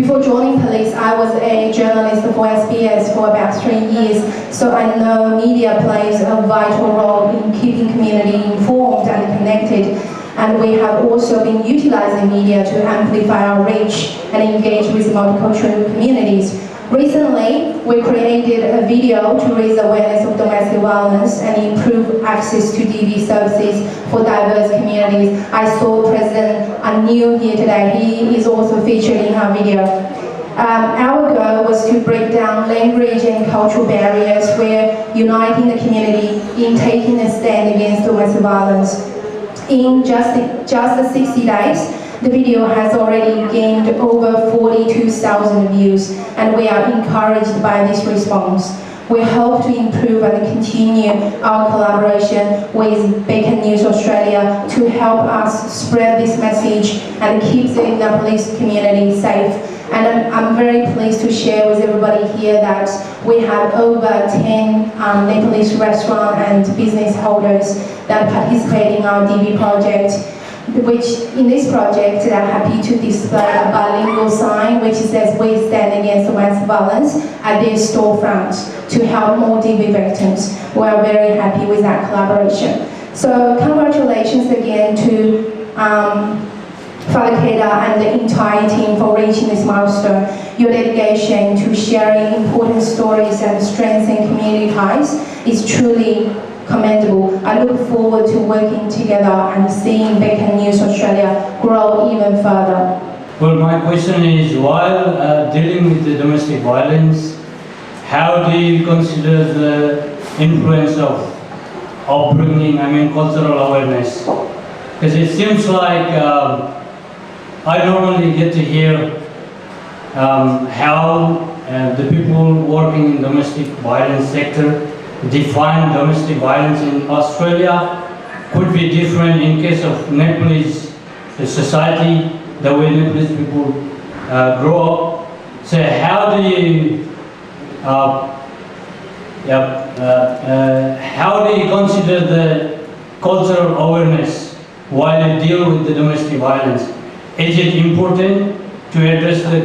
Before joining police, I was a journalist for SBS for about 3 years, so I know media plays a vital role in keeping community informed and connected. And we have also been utilizing media to amplify our reach and engage with multicultural communities. Recently, we created a video to raise awareness of domestic violence and improve access to DV services for diverse communities. I saw President Anil here today. He is also featured in our video. Our goal was to break down language and cultural barriers while uniting the community in taking a stand against domestic violence. In just 60 days, the video has already gained over 42,000 views, and we are encouraged by this response. We hope to improve and continue our collaboration with Bachan News Australia to help us spread this message and keep the Nepalese community safe. And I'm very pleased to share with everybody here that we have over 10 Nepalese restaurant and business holders that participate in our DB project, which in this project they are happy to display a bilingual sign which says "We stand against domestic violence" at their storefront to help more DV victims. We are very happy with that collaboration. So congratulations again to Father Keda and the entire team for reaching this milestone. Your dedication to sharing important stories and strengthening community ties is truly commendable. I look forward to working together and seeing Bachan News Australia grow even further. Well, my question is, while dealing with the domestic violence, how do you consider the influence of upbringing, cultural awareness? Because it seems like I normally get to hear how the people working in domestic violence sector define domestic violence in Australia could be different in case of Nepalese society, the way Nepalese people grow up. So how do you consider the cultural awareness while you deal with the domestic violence? Is it important to address the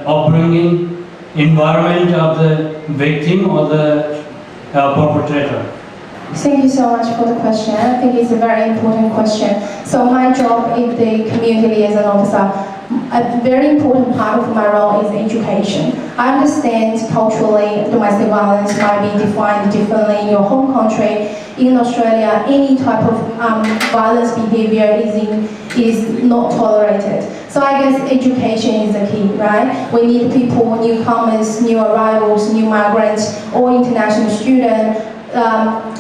upbringing environment of the victim or the perpetrator? Thank you so much for the question. I think it's a very important question. So my job in the community liaison officer, a very important part of my role is education. I understand culturally domestic violence might be defined differently in your home country. In Australia, any type of violence behavior is not tolerated. So I guess education is the key, right? We need people, newcomers, new arrivals, new migrants, or international students,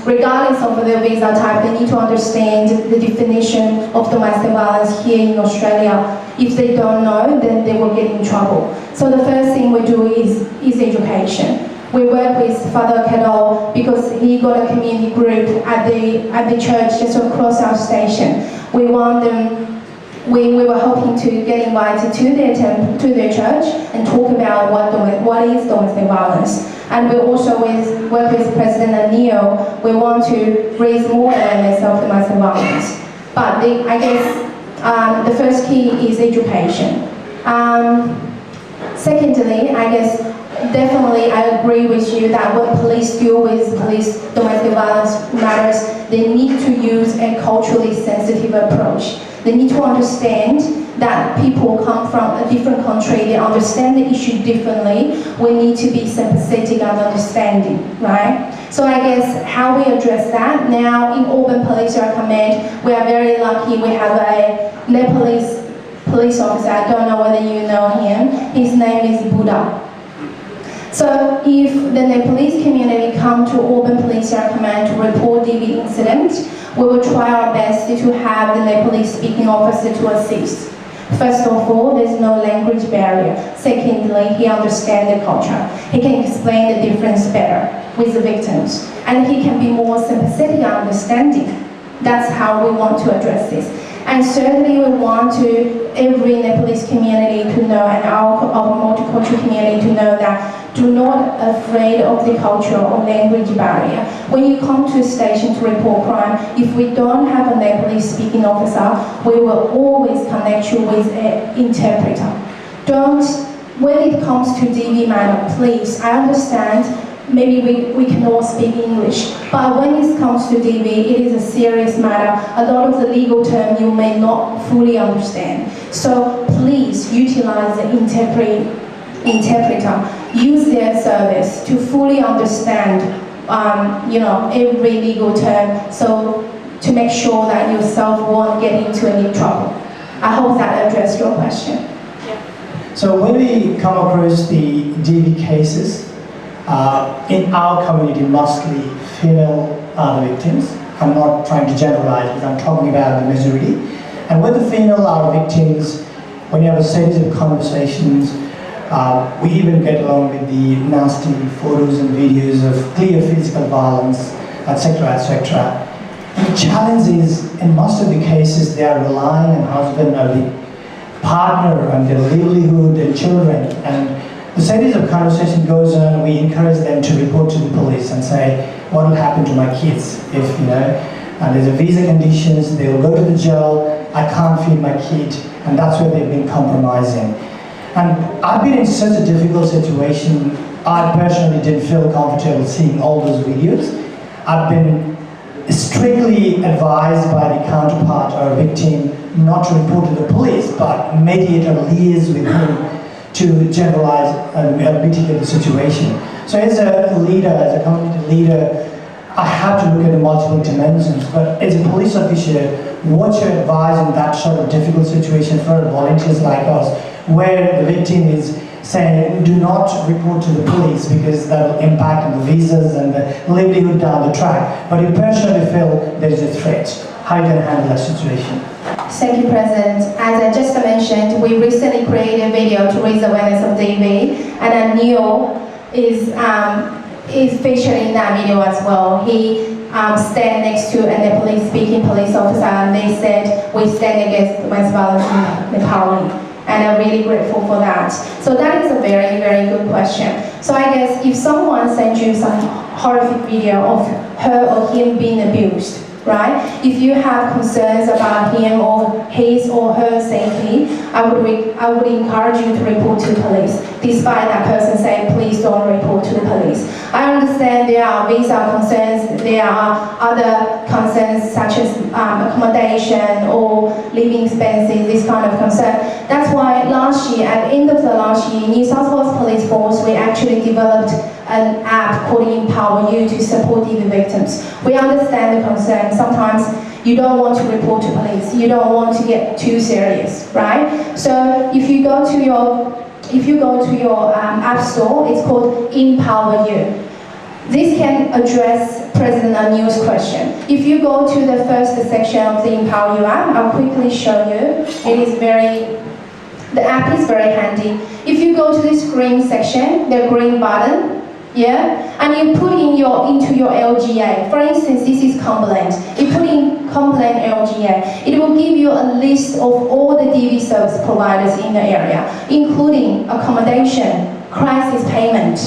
regardless of their visa type, they need to understand the definition of domestic violence here in Australia. If they don't know, then they will get in trouble. So the first thing we do is education. We work with Father Kedal because he got a community group at the church just across our station. We want them. We were hoping to get invited to their church and talk about what is domestic violence. And we also work with President Anil. We want to raise more awareness of domestic violence. But I guess the first key is education. Secondly, I guess definitely I agree with you that when police deal with domestic violence matters, they need to use a culturally sensitive approach. They need to understand that people come from a different country, they understand the issue differently. We need to be sympathetic and understanding, right? So I guess how we address that, now in Auburn Police Command, we are very lucky we have a Nepalese police officer. I don't know whether you know him. His name is Buddha. So if the Nepalese community come to Auburn Police Command to report DV incident, we will try our best to have the Nepalese speaking officer to assist. First of all, there's no language barrier. Secondly, he understands the culture. He can explain the difference better with the victims. And he can be more sympathetic and understanding. That's how we want to address this. And certainly we want every Nepalese community to know, and our multicultural community to know that do not afraid of the cultural or language barrier. When you come to a station to report crime, if we don't have a Nepalese speaking officer, we will always connect you with an interpreter. Don't when it comes to DV matter, please, I understand maybe we can all speak English, but when it comes to DV, it is a serious matter. A lot of the legal terms you may not fully understand. So please utilize the interpreter. Use their service to fully understand every legal term, so to make sure that yourself won't get into any trouble. I hope that addressed your question. So when we come across the DV cases, in our community, mostly female are the victims. I'm not trying to generalize, but I'm talking about the majority. And when the female are victims, when you have a series of conversations, we even get along with the nasty photos and videos of clear physical violence, etc., etc. And the challenge is, in most of the cases, they are relying on husband or the partner and their livelihood and children. And the series of conversation goes on. We encourage them to report to the police and say, what will happen to my kids if, there's a visa conditions, they will go to the jail, I can't feed my kid, and that's where they've been compromising. And I've been in such a difficult situation. I personally didn't feel comfortable seeing all those videos. I've been strictly advised by the counterpart or victim not to report to the police, but mediate or liaise with him to generalize and mitigate the situation. So as a leader, as a community leader, I have to look at the multiple dimensions, but as a police officer, what's your advice in that sort of difficult situation for volunteers like us, where the victim is saying, do not report to the police because that will impact on the visas and the livelihood down the track, but you personally feel there is a threat. How you can handle that situation? Thank you, President. As I just mentioned, we recently created a video to raise awareness of DV, and Neil is featured in that video as well. He stand next to a Nepalese speaking police officer, and they said, we stand against domestic violence in Nepal. And I'm really grateful for that. So that is a very, very good question. So I guess if someone sends you some horrific video of her or him being abused, right? If you have concerns about him or his or her safety, I would encourage you to report to the police, despite that person saying, please don't report to the police. I understand there are visa concerns, there are other concerns such as accommodation or living expenses, this kind of concern. That's why last year, at the end of the last year, New South Wales Police Force, we actually developed an app called Empower You to support DV victims. We understand the concern. Sometimes you don't want to report to police. You don't want to get too serious, right? So if you go to your app store, it's called Empower You. This can address President Anil's question. If you go to the first section of the Empower You app, I'll quickly show you. The app is very handy. If you go to this green section, the green button, and you put into your LGA. For instance, this is Cumberland. You put in Cumberland LGA. It will give you a list of all the DV service providers in the area, including accommodation, crisis payment.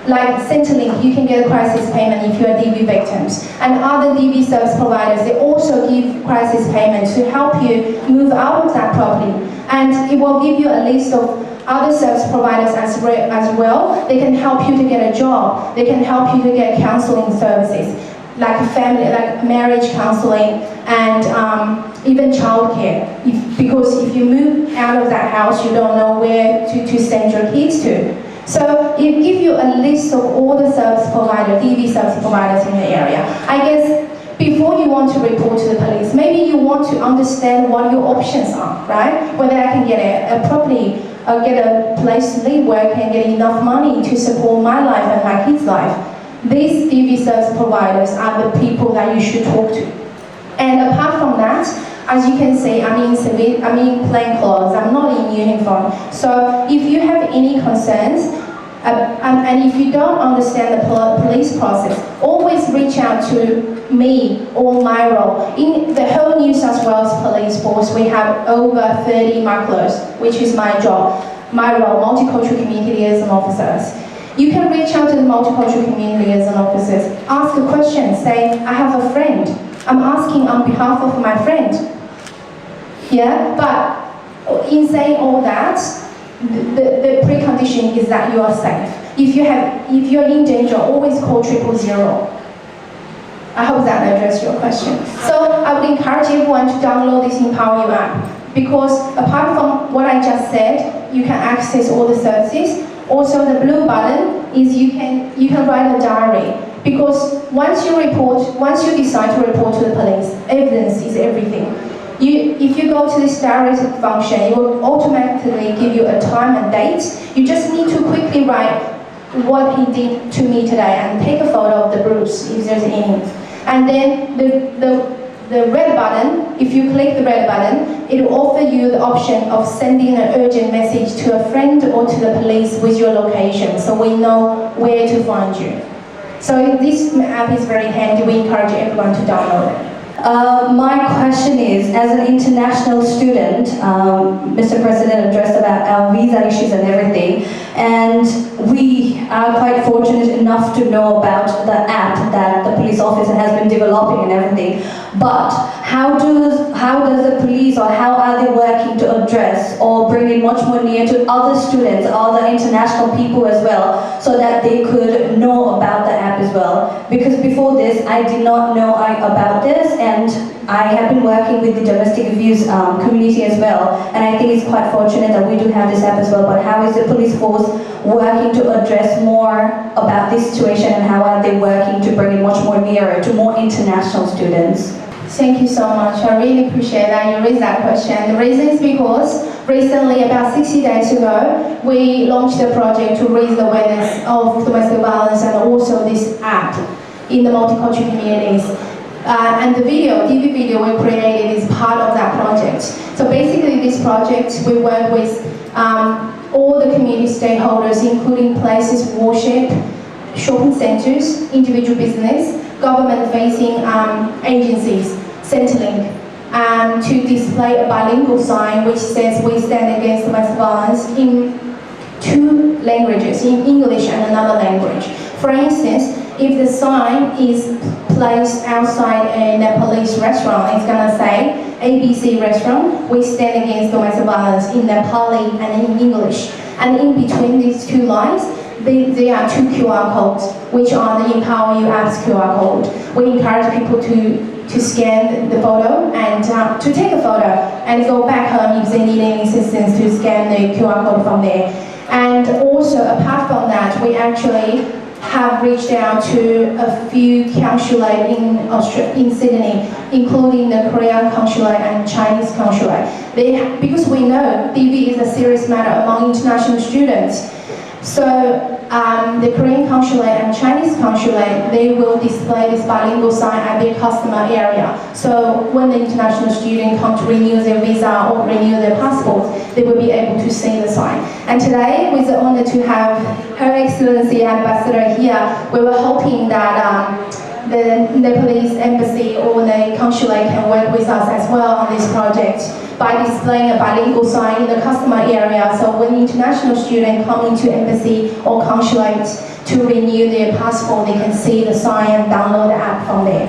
Like Centrelink, you can get a crisis payment if you are DV victims. And other DV service providers, they also give crisis payments to help you move out of that property. And it will give you a list of other service providers as well. They can help you to get a job. They can help you to get counseling services, like marriage counseling and even childcare. Because if you move out of that house, you don't know where to send your kids to. So it gives you a list of all the service providers, DV service providers in the area. I guess before you want to report to the police, maybe you want to understand what your options are, right? Whether I can get a property, get a place to live where I can get enough money to support my life and my kids' life. These DV service providers are the people that you should talk to. And apart from that, as you can see, I'm in plain clothes, I'm not in uniform. So if you have any concerns, and if you don't understand the police process, always reach out to me or my role. In the whole New South Wales Police Force, we have over 30 marklers, which is my job, my role, multicultural community liaison officers. You can reach out to the multicultural community liaison officers, ask a question, say, I have a friend. I'm asking on behalf of my friend. But in saying all that, the condition is that you are safe. If you're in danger, always call 000. I hope that addressed your question. So I would encourage everyone to download this Empower You app, because apart from what I just said, you can access all the services. Also, the blue button is you can write a diary, because once you decide to report to the police, evidence is everything. If you go to this diary function, it will automatically give you a time and date. You just need to quickly write what he did to me today and take a photo of the bruise if there's any. And then the red button, if you click the red button, it will offer you the option of sending an urgent message to a friend or to the police with your location, so we know where to find you. So this app is very handy. We encourage everyone to download it. My question is, as an international student, Mr. President addressed about our visa issues and everything, and we are quite fortunate enough to know about the app that the police officer has been developing and everything. But how does the police, or how are they working to address or bring it much more near to other students, other international people as well, so that they could know about the app as well? Because before this, I did not know about this, and I have been working with the domestic abuse community as well, and I think it's quite fortunate that we do have this app as well. But how is the police force working to address more about this situation, and how are they working to bring it much more nearer to more international students? Thank you so much. I really appreciate that you raised that question. The reason is because recently, about 60 days ago, we launched a project to raise the awareness of domestic violence and also this app in the multicultural communities. And the DV video we created is part of that project. So basically this project, we work with all the community stakeholders, including places of worship, shopping centres, individual business, government-facing agencies, Centrelink, to display a bilingual sign which says we stand against domestic violence in 2 languages, in English and another language. For instance, if the sign is placed outside a Nepalese restaurant, it's going to say ABC restaurant, we stand against domestic violence in Nepali and in English. And in between these 2 lines, there are 2 QR codes, which are the Empower You app's QR code. We encourage people to scan the photo and to take a photo and go back home if they need any assistance to scan the QR code from there. And also, apart from that, we actually have reached out to a few consulates in Sydney, including the Korean consulate and Chinese consulate. Because we know DV is a serious matter among international students. So the Korean consulate and Chinese consulate, they will display this bilingual sign at their customer area. So when the international student comes to renew their visa or renew their passport, they will be able to see the sign. And today, with the honor to have Her Excellency Ambassador here, we were hoping that the Nepalese embassy or the consulate can work with us as well on this project by displaying a bilingual sign in the customer area, so when international students come into embassy or consulate to renew their passport, they can see the sign and download the app from there.